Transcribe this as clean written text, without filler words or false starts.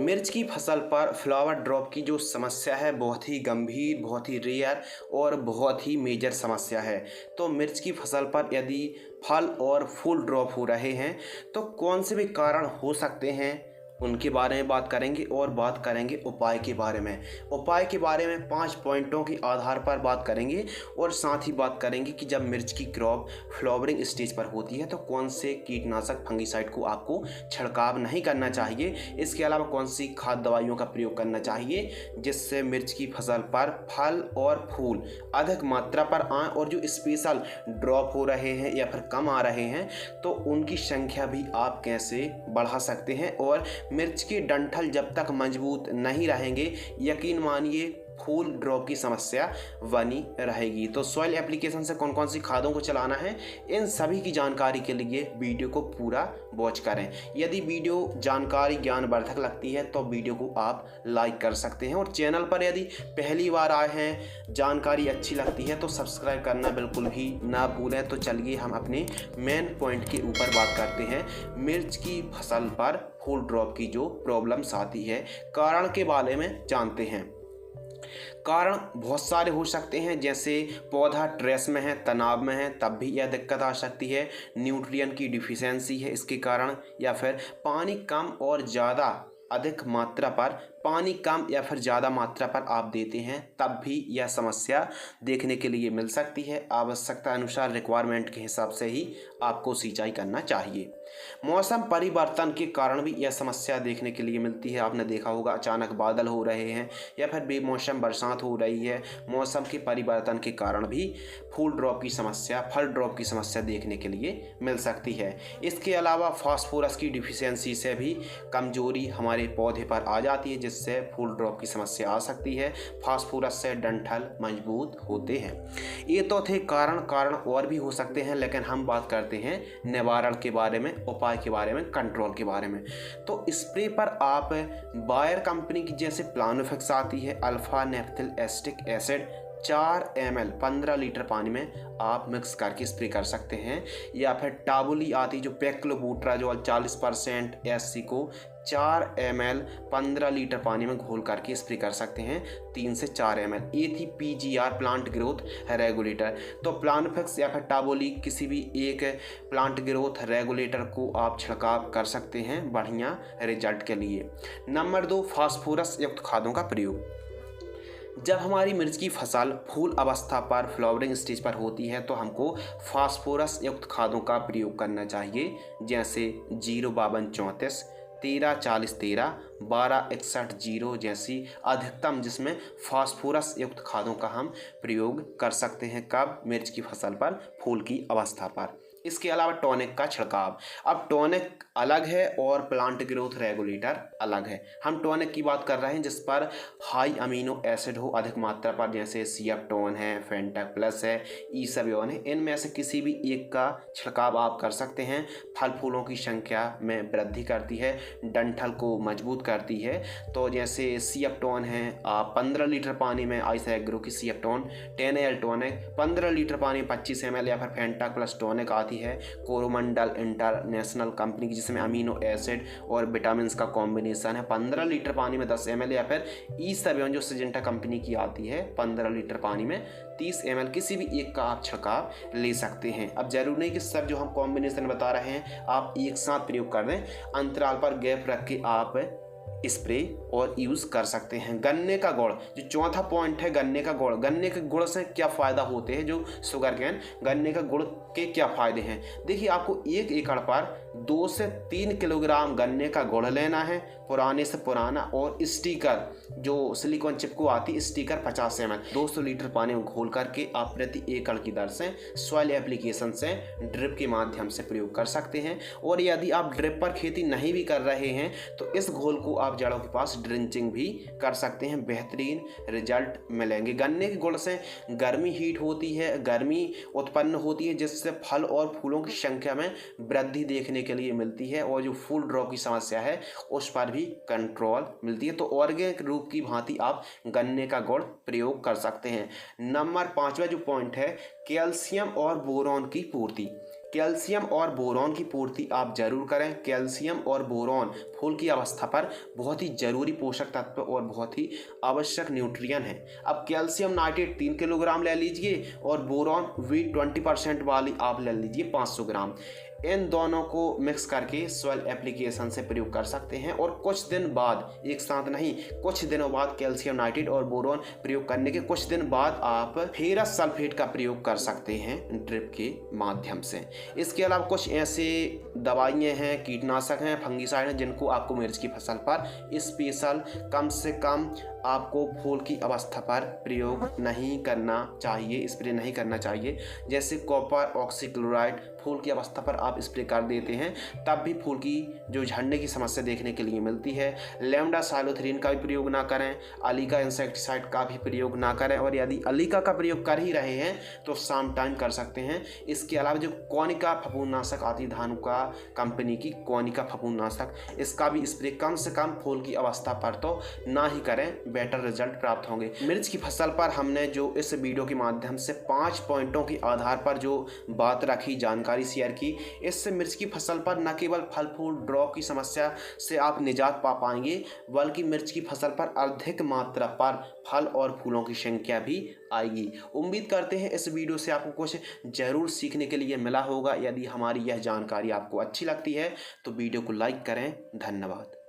मिर्च की फसल पर फ्लावर ड्रॉप की जो समस्या है बहुत ही गंभीर, बहुत ही रेयर और बहुत ही मेजर समस्या है। तो मिर्च की फसल पर यदि फल और फूल ड्रॉप हो रहे हैं तो कौन से भी कारण हो सकते हैं, उनके बारे में बात करेंगे और बात करेंगे उपाय के बारे में। उपाय के बारे में 5 पॉइंटों के आधार पर बात करेंगे और साथ ही बात करेंगे कि जब मिर्च की क्रॉप फ्लावरिंग स्टेज पर होती है तो कौन से कीटनाशक फंगीसाइड को आपको छिड़काव नहीं करना चाहिए। इसके अलावा कौन सी खाद दवाइयों का प्रयोग करना चाहिए जिससे मिर्च की फसल पर फल और फूल अधिक मात्रा पर आए और जो स्पेशल ड्रॉप हो रहे हैं या फिर कम आ रहे हैं तो उनकी संख्या भी आप कैसे बढ़ा सकते हैं। और मिर्च के डंठल जब तक मजबूत नहीं रहेंगे, यकीन मानिए फूल ड्रॉप की समस्या बनी रहेगी। तो सॉइल एप्लीकेशन से कौन कौन सी खादों को चलाना है, इन सभी की जानकारी के लिए वीडियो को पूरा वॉच करें। यदि वीडियो जानकारी ज्ञानवर्धक लगती है तो वीडियो को आप लाइक कर सकते हैं और चैनल पर यदि पहली बार आए हैं, जानकारी अच्छी लगती है तो सब्सक्राइब करना बिल्कुल भी ना भूलें। तो चलिए हम अपने मेन पॉइंट के ऊपर बात करते हैं। मिर्च की फसल पर फूल ड्रॉप की जो प्रॉब्लम्स आती है, कारण के बारे में जानते हैं। कारण बहुत सारे हो सकते हैं, जैसे पौधा स्ट्रेस में है, तनाव में है, तब भी यह दिक्कत आ सकती है। न्यूट्रिएंट की डिफिशियंसी है इसके कारण, या फिर पानी कम और ज़्यादा अधिक मात्रा पर पानी कम या फिर ज़्यादा मात्रा पर आप देते हैं तब भी यह समस्या देखने के लिए मिल सकती है। आवश्यकता अनुसार रिक्वायरमेंट के हिसाब से ही आपको सिंचाई करना चाहिए। मौसम परिवर्तन के कारण भी यह समस्या देखने के लिए मिलती है। आपने देखा होगा अचानक बादल हो रहे हैं या फिर बेमौसम बरसात हो रही है। मौसम के परिवर्तन के कारण भी फूल ड्रॉप की समस्या, फल ड्रॉप की समस्या देखने के लिए मिल सकती है। इसके अलावा फास्फोरस की डिफिशियंसी से भी कमजोरी हमारे पौधे पर आ जाती है, जिससे फूल ड्रॉप की समस्या आ सकती है। फास्फोरस से डंठल मजबूत होते हैं। ये तो थे कारण और भी हो सकते हैं, लेकिन हम बात करते हैं निवारण के बारे में, उपाय के बारे में, कंट्रोल के बारे में। तो स्प्रे पर आप बायर कंपनी की जैसे प्लानोफिक्स आती है, alpha naphthyl acetic acid 4 ml 15 litre पानी में आप मिक्स करके स्प्रे कर सकते हैं। या फिर टाबुली आती जो पेक्लोबूट्रा जो 40% SC को 4 ml 15 लीटर पानी में घोल करके स्प्रे कर सकते हैं। 3 से 4 ml ATPGR plant growth regulator. तो प्लानोफिक्स या फिर टाबोली किसी भी एक प्लांट ग्रोथ रेगुलेटर को आप छिड़काव कर सकते हैं बढ़िया रिजल्ट के लिए। नंबर 2, फास्फोरस युक्त खादों का प्रयोग। जब हमारी मिर्च की फसल फूल अवस्था पर फ्लावरिंग स्टेज पर होती है तो हमको फास्फोरस युक्त खादों का प्रयोग करना चाहिए, जैसे 05234, 134013, 1261 जैसी अधिकतम, जिसमें फास्फोरस युक्त खादों का हम प्रयोग कर सकते हैं। कब? मिर्च की फसल पर फूल की अवस्था पर। इसके अलावा टॉनिक का छिड़काव। अब टॉनिक अलग है और प्लांट ग्रोथ रेगुलेटर अलग है। हम टॉनिक की बात कर रहे हैं जिस पर हाई अमीनो एसिड हो अधिक मात्रा पर, जैसे सिएप्टोन है, फेंटक प्लस है, ईसबियोन है। इनमें से किसी भी एक का छिड़काव आप कर सकते हैं। फल फूलों की संख्या में वृद्धि करती है, डंठल को मजबूत करती है। तो जैसे सिएप्टोन है, आप 15 लीटर पानी में आइसएग्रो की सिएप्टोन 10 टॉनिक 15 लीटर पानी 25 ml, या फिर फेंटक प्लस टॉनिक आती है कोरोमंडल इंटरनेशनल कंपनी की, जिसमें अमीनो एसिड और विटामिन का कॉम्बिनेशन है, 15 लीटर पानी में 10 ml। या फिर ईसबियोन जो सिजेंटा कंपनी की आती है 15 लीटर पानी में 30 ml। किसी भी एक का आप छिड़काव ले सकते हैं। अब जरूर नहीं कि सब जो हम कॉम्बिनेशन बता रहे हैं आप एक साथ प्रयोग कर दें, अंतराल पर गैप रख के आप स्प्रे और यूज़ कर सकते हैं। गन्ने का गुड़, जो चौथा पॉइंट है, गन्ने का गुड़। गन्ने के गुड़ से क्या फ़ायदा होते हैं, जो शुगर कैन, गन्ने का गुड़ के क्या फ़ायदे हैं। देखिए, आपको 1 एकड़ पर 2 से 3 किलोग्राम गन्ने का गुड़ लेना है, पुराने से पुराना, और स्टिकर जो सिलिकॉन चिपको आती स्टिकर 50 ml 200 लीटर पानी में घोल करके आप प्रति एकड़ की दर से सॉइल एप्लीकेशन से ड्रिप के माध्यम से प्रयोग कर सकते हैं। और यदि आप ड्रिप पर खेती नहीं भी कर रहे हैं तो इस घोल को आप जड़ों के पास ड्रिंचिंग भी कर सकते हैं, बेहतरीन रिजल्ट मिलेंगे। गन्ने के गुड़ से गर्मी हीट होती है, गर्मी उत्पन्न होती है, जिससे फल और फूलों की संख्या में वृद्धि देखने के लिए मिलती है और जो फूल ड्रॉप की समस्या है उस पर भी कंट्रोल मिलती है। तो ऑर्गेनिक रूप की भांति आप गन्ने का गुड़ प्रयोग कर सकते हैं। नंबर 5वां जो पॉइंट है, कैल्शियम और बोरॉन की पूर्ति। कैल्शियम और बोरॉन की पूर्ति आप जरूर करें। कैल्शियम और बोरॉन फूल की अवस्था पर बहुत ही जरूरी पोषक तत्व और बहुत ही आवश्यक न्यूट्रिएंट हैं। अब कैल्शियम नाइट्रेट 3 किलोग्राम ले लीजिए और बोरॉन V20% वाली आप ले लीजिए 500 ग्राम। इन दोनों को मिक्स करके सॉइल एप्लीकेशन से प्रयोग कर सकते हैं और कुछ दिन बाद, एक साथ नहीं, कुछ दिनों बाद कैल्शियम नाइट्रेट और बोरॉन प्रयोग करने के कुछ दिन बाद आप फेरस सल्फेट का प्रयोग कर सकते हैं ड्रिप के माध्यम से। इसके अलावा कुछ ऐसे दवाइयाँ हैं, कीटनाशक हैं, फंगिसाइड हैं, जिनको आपको मिर्च की फसल पर स्पेशल कम से कम आपको फूल की अवस्था पर प्रयोग नहीं करना चाहिए, स्प्रे नहीं करना चाहिए। जैसे कॉपर ऑक्सीक्लोराइड फूल की अवस्था पर आप स्प्रे कर देते हैं तब भी फूल की जो झड़ने की समस्या देखने के लिए मिलती है। लैम्डा साइलोथ्रीन का भी प्रयोग ना करें, अलीका इंसेक्टिसाइड का भी प्रयोग ना करें, और यदि अलीका का प्रयोग कर ही रहे हैं तो साम टाइम कर सकते हैं। इसके अलावा जो कोनिका फफूंदनाशक आती है, धानुका कंपनी की कोनिका फफूंदनाशक, इसका भी स्प्रे कम से कम फूल की अवस्था पर तो ना ही करें, बेटर रिजल्ट प्राप्त होंगे। मिर्च की फसल पर हमने जो इस वीडियो के माध्यम से 5 पॉइंटों के आधार पर जो बात रखी, जानकारी शेयर की, इससे मिर्च की फसल पर न केवल फल फूल ड्रॉप की समस्या से आप निजात पा पाएंगे, बल्कि मिर्च की फसल पर अधिक मात्रा पर फल और फूलों की संख्या भी आएगी। उम्मीद करते हैं इस वीडियो से आपको कुछ जरूर सीखने के लिए मिला होगा। यदि हमारी यह जानकारी आपको अच्छी लगती है तो वीडियो को लाइक करें। धन्यवाद।